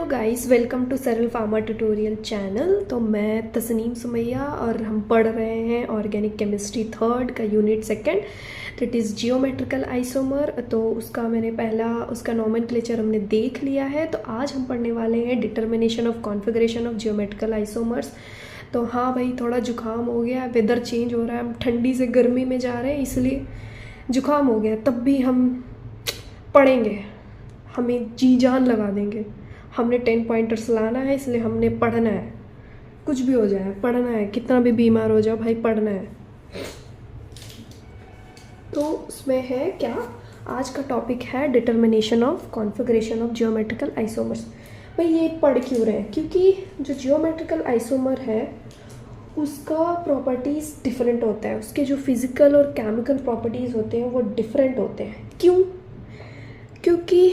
Hello guys, welcome to सरल pharma tutorial channel. तो मैं तस्नीम सुमैया और हम पढ़ रहे हैं ऑर्गेनिक केमिस्ट्री थर्ड का unit second, that is geometrical isomer. तो उसका नोमेनक्लेचर हमने देख लिया है। तो आज हम पढ़ने वाले हैं determination of configuration of geometrical isomers. तो हाँ भाई, थोड़ा जुकाम हो गया, वेदर चेंज हो रहा है, हम ठंडी से गर्मी में जा रहे हैं, इसलिए जुकाम हो गया। तब भी हम पढ़ेंगे, हमें जी जान लगा देंगे। हमने 10 पॉइंटर्स लाना है, इसलिए हमने पढ़ना है, कुछ भी हो जाए पढ़ना है, कितना भी बीमार हो जाओ भाई पढ़ना है। तो उसमें है क्या, आज का टॉपिक है determination of configuration of geometrical isomers. भाई ये पढ़ क्यों रहे हैं, क्योंकि जो जियोमेट्रिकल आइसोमर है उसका प्रॉपर्टीज़ डिफरेंट होता है, उसके जो फिज़िकल और केमिकल प्रॉपर्टीज़ होते हैं वो डिफरेंट होते हैं। क्यों? क्योंकि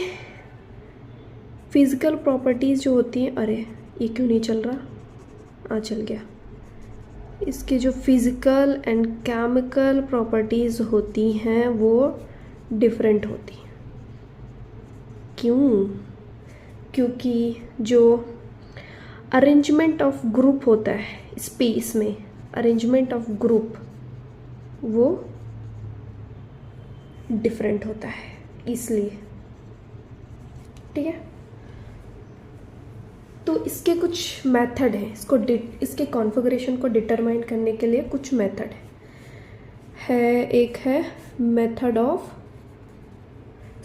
फिज़िकल प्रॉपर्टीज़ जो होती हैं, अरे ये क्यों नहीं चल रहा, चल गया। इसके जो फिज़िकल एंड केमिकल प्रॉपर्टीज़ होती हैं वो डिफरेंट होती हैं। क्यों? क्योंकि जो अरेंजमेंट ऑफ ग्रुप होता है स्पेस में, अरेंजमेंट ऑफ ग्रुप वो डिफरेंट होता है, इसलिए। ठीक है, तो इसके कुछ मेथड हैं, इसके कॉन्फ़िगरेशन को डिटरमाइन करने के लिए कुछ मेथड है। एक है मेथड ऑफ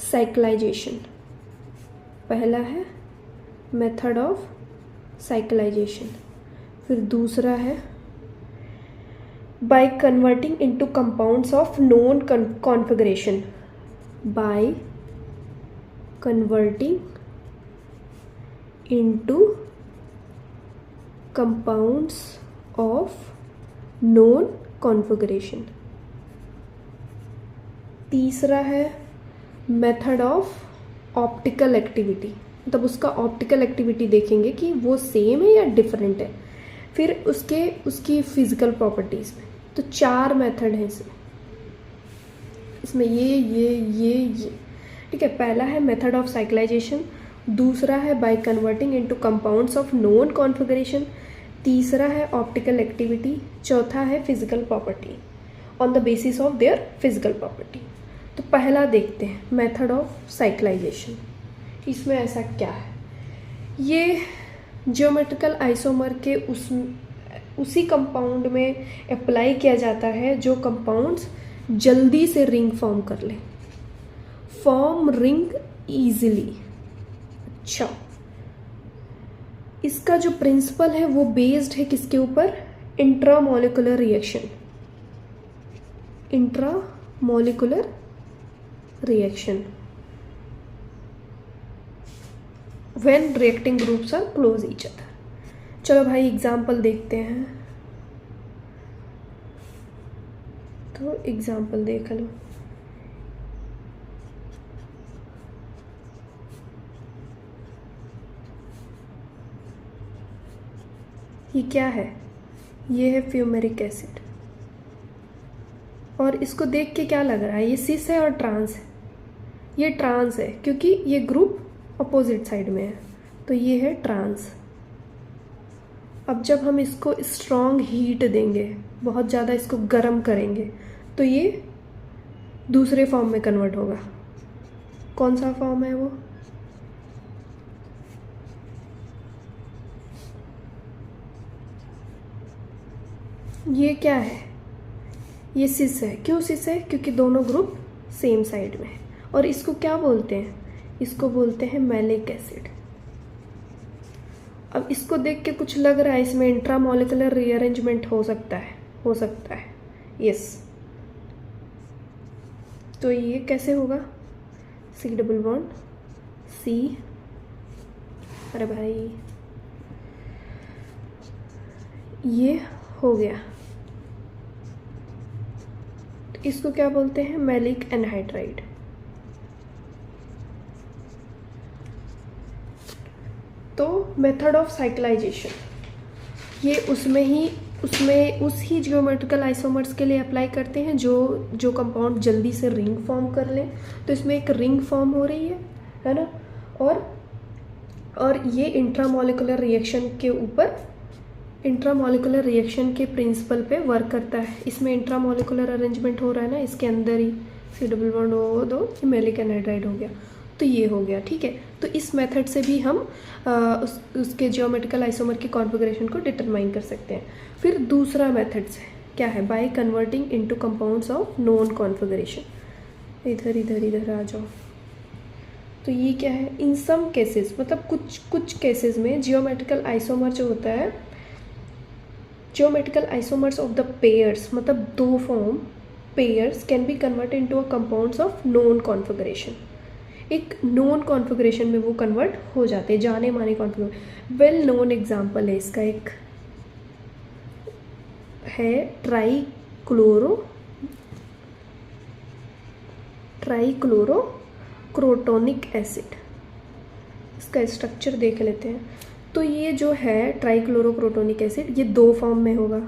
साइक्लाइजेशन, पहला है मेथड ऑफ साइक्लाइजेशन। फिर दूसरा है by converting into compounds of known configuration, by converting into compounds of known configuration। तीसरा है मेथड ऑफ ऑप्टिकल एक्टिविटी, मतलब उसका ऑप्टिकल एक्टिविटी देखेंगे कि वो सेम है या डिफरेंट है। फिर उसकी फिजिकल प्रॉपर्टीज़ में। तो 4 मेथड हैं इसमें ये। ठीक है, पहला है मेथड ऑफ साइक्लाइजेशन, दूसरा है by converting into compounds of known configuration, तीसरा है ऑप्टिकल एक्टिविटी, चौथा है physical property on the basis of their physical property. तो पहला देखते हैं मेथड ऑफ साइक्लाइजेशन। इसमें ऐसा क्या है, ये जियोमेट्रिकल आइसोमर के उसी कंपाउंड में अप्लाई किया जाता है जो कंपाउंड्स जल्दी से रिंग फॉर्म कर ले, फॉर्म रिंग ईजिली। अच्छा, इसका जो प्रिंसिपल है वो बेस्ड है किसके ऊपर, intramolecular reaction, intramolecular reaction when reacting groups are close each other. चलो भाई एग्जाम्पल देखते हैं। तो एग्जाम्पल देख लो। ये क्या है, ये है फ्यूमेरिक एसिड, और इसको देख के क्या लग रहा है, ये सिस है और ट्रांस है। ये ट्रांस है क्योंकि ये ग्रुप अपोजिट साइड में है, तो ये है ट्रांस। अब जब हम इसको स्ट्रॉन्ग हीट देंगे, बहुत ज़्यादा इसको गर्म करेंगे, तो ये दूसरे फॉर्म में कन्वर्ट होगा। कौन सा फॉर्म है वो, ये क्या है, ये सिस है। क्यों सिस है, क्योंकि दोनों ग्रुप सेम साइड में है। और इसको क्या बोलते हैं, इसको बोलते हैं मैलिक एसिड। अब इसको देख के कुछ लग रहा है इसमें इंट्रामोलिकुलर रीअरेंजमेंट हो सकता है, यस। तो ये कैसे होगा, C डबल बॉन्ड C, अरे भाई ये हो गया। इसको क्या बोलते हैं, मैलिक एनहाइड्राइड। तो मेथड ऑफ साइक्लाइजेशन ये उस ही जियोमेट्रिकल आइसोमर्स के लिए अप्लाई करते हैं जो कंपाउंड जल्दी से रिंग फॉर्म कर लें। तो इसमें एक रिंग फॉर्म हो रही है ना, और और ये इंट्रामोलिकुलर रिएक्शन के ऊपर, इंट्रामोलिकुलर रिएक्शन के प्रिंसिपल पे वर्क करता है। इसमें इंट्रामोलिकुलर अरेंजमेंट हो रहा है ना, इसके अंदर ही C double bond O2 maleic anhydride हो गया, तो ये हो गया। ठीक है, तो इस मेथड से भी हम उसके जियोमेट्रिकल आइसोमर की कॉन्फ़िगरेशन को डिटरमाइन कर सकते हैं। फिर दूसरा मेथड से क्या है, by converting into compounds of known configuration. इधर इधर इधर आ जाओ। तो ये क्या है, इन सम केसेस, मतलब कुछ केसेस में जियोमेट्रिकल आइसोमर जो होता है, geometrical isomers of the pairs, मतलब दो form pairs can be converted into a compounds of known configuration. एक नोन कॉन्फ़िगरेशन में वो कन्वर्ट हो जाते हैं, जाने माने कॉन्फ़िगरेशन। वेल नोन एग्जांपल है इसका, एक है ट्राइक्लोरो क्रोटोनिक एसिड। इसका स्ट्रक्चर देख लेते हैं। तो ये जो है ट्राइक्लोरोक्रोटोनिक एसिड, ये दो फॉर्म में होगा,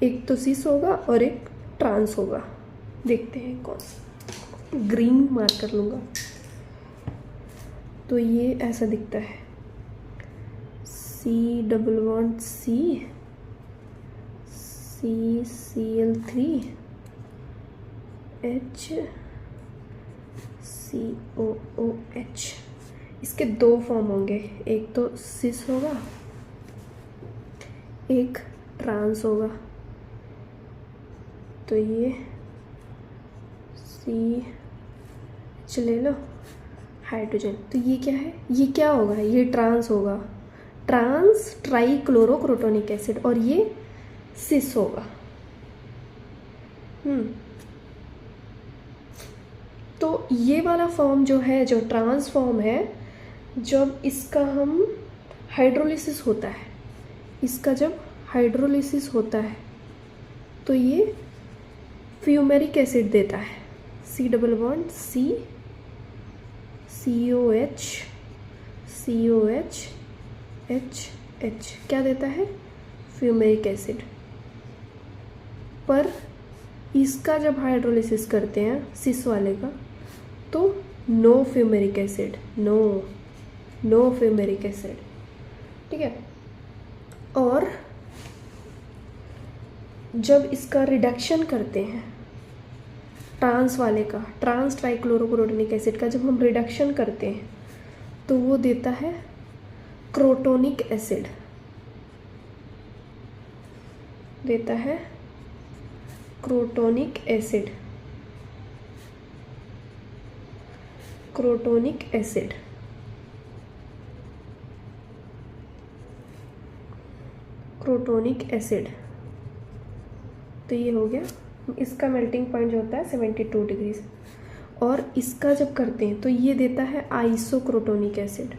एक तो सिस होगा और एक ट्रांस होगा। देखते हैं कौन सा, ग्रीन मार्क कर लूँगा। तो ये ऐसा दिखता है, C double bond CCl3 HCOOH। इसके दो फॉर्म होंगे, एक तो सिस होगा, एक ट्रांस होगा। तो ये CH ले लो, हाइड्रोजन। तो ये क्या है, ये क्या होगा, ये ट्रांस होगा, ट्रांस ट्राइक्लोरोक्रोटोनिक एसिड, और ये सिस होगा। तो ये वाला फॉर्म जो है, जो ट्रांस फॉर्म है, जब इसका हम हाइड्रोलिसिस होता है, इसका जब हाइड्रोलिसिस होता है तो ये फ्यूमेरिक एसिड देता है, C double bond COH H क्या देता है, फ्यूमेरिक एसिड। पर इसका जब हाइड्रोलिसिस करते हैं सिस वाले का, तो no fumaric acid, no fumaric acid. ठीक है, और जब इसका रिडक्शन करते हैं ट्रांस वाले का, ट्रांस ट्राइक्लोरोक्रोटोनिक एसिड का जब हम रिडक्शन करते हैं, तो वो देता है क्रोटोनिक एसिड, देता है crotonic acid, crotonic acid. Crotonic acid, तो ये हो गया। इसका मेल्टिंग पॉइंट जो होता है 72 डिग्री, और इसका जब करते हैं तो ये देता है आइसोक्रोटोनिक एसिड,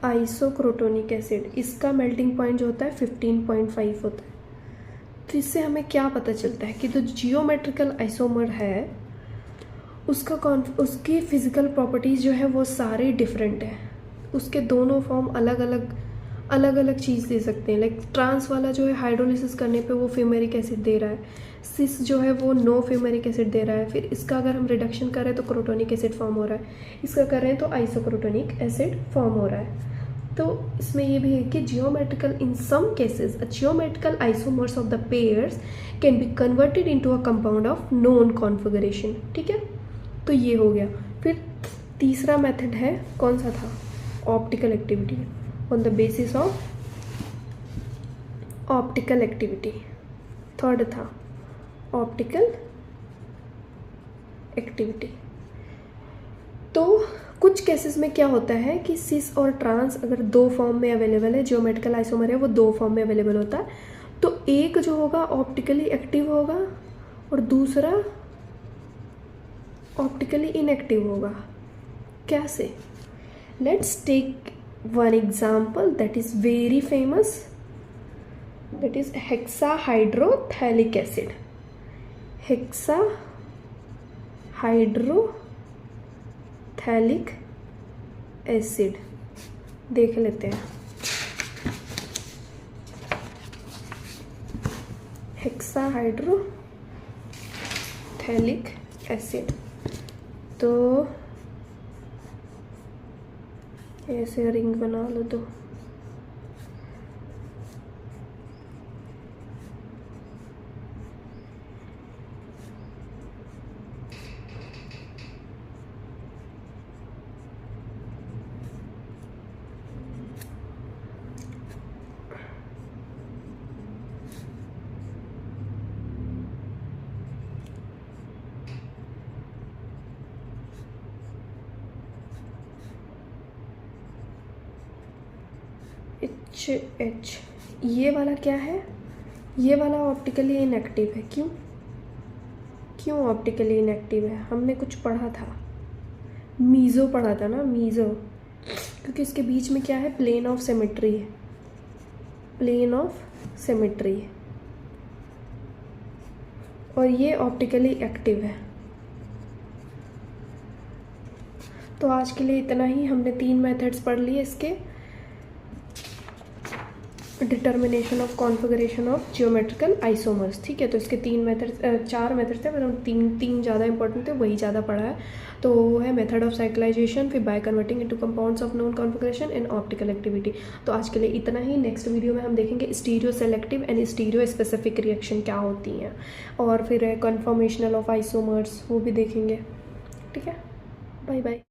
आइसोक्रोटोनिक एसिड। इसका मेल्टिंग पॉइंट जो होता है 15.5 होता है। तो इससे हमें क्या पता चलता है कि जो जियोमेट्रिकल आइसोमर है उसकी फिजिकल प्रॉपर्टीज़ जो है वो सारे डिफरेंट है। उसके दोनों फॉर्म अलग अलग चीज़ दे सकते हैं। लाइक ट्रांस वाला जो है हाइड्रोलिसिस करने पे वो फ्यूमेरिक एसिड दे रहा है, सिस जो है वो नो फ्यूमेरिक एसिड दे रहा है। फिर इसका अगर हम रिडक्शन कर रहे हैं तो क्रोटोनिक एसिड फॉर्म हो रहा है, इसका कर रहे हैं तो आइसोक्रोटोनिक एसिड फॉर्म हो रहा है। तो इसमें ये भी है कि geometrical in some cases geometrical isomers of the pairs can be converted into a compound of known configuration. ठीक है, तो ये हो गया। फिर तीसरा मेथड है, कौन सा था, optical activity, on the basis of optical activity. Third था ऑप्टिकल एक्टिविटी। तो कुछ केसेस में क्या होता है कि सिस और ट्रांस अगर दो फॉर्म में अवेलेबल है, जियोमेट्रिकल आइसोमर है वो दो फॉर्म में अवेलेबल होता है, तो एक जो होगा ऑप्टिकली एक्टिव होगा और दूसरा ऑप्टिकली इनएक्टिव होगा। कैसे? Let's take one example that is very famous, that is hexahydrophthalic acid. Hexahydrophthalic acid देख लेते हैं। हेक्साहाइड्रोथैलिक एसिड, तो ऐसे रिंग बना लो तो HH। ये वाला क्या है? ये वाला ऑप्टिकली इनएक्टिव है। क्यों क्यों ऑप्टिकली इनएक्टिव है? हमने कुछ पढ़ा था, मीज़ो पढ़ा था ना, मीज़ो। क्योंकि इसके बीच में क्या है? प्लेन ऑफ सिमेट्री है, प्लेन ऑफ सिमेट्री है, और ये ऑप्टिकली एक्टिव है। तो आज के लिए इतना ही। हमने 3 मेथड्स पढ़ लिए इसके, determination of configuration of geometrical isomers. ठीक है, तो इसके 4 मेथड्स थे, मतलब तीन ज़्यादा इंपॉर्टेंट थे, वही ज़्यादा पढ़ा है। तो वो है मेथड ऑफ साइक्लाइजेशन, फिर by converting into compounds of known configuration and optical activity. तो आज के लिए इतना ही। नेक्स्ट वीडियो में हम देखेंगे stereo selective and stereo specific reaction क्या होती हैं, और फिर कन्फॉर्मेशनल ऑफ आइसोमर्स, वो भी देखेंगे। ठीक है, बाय बाय।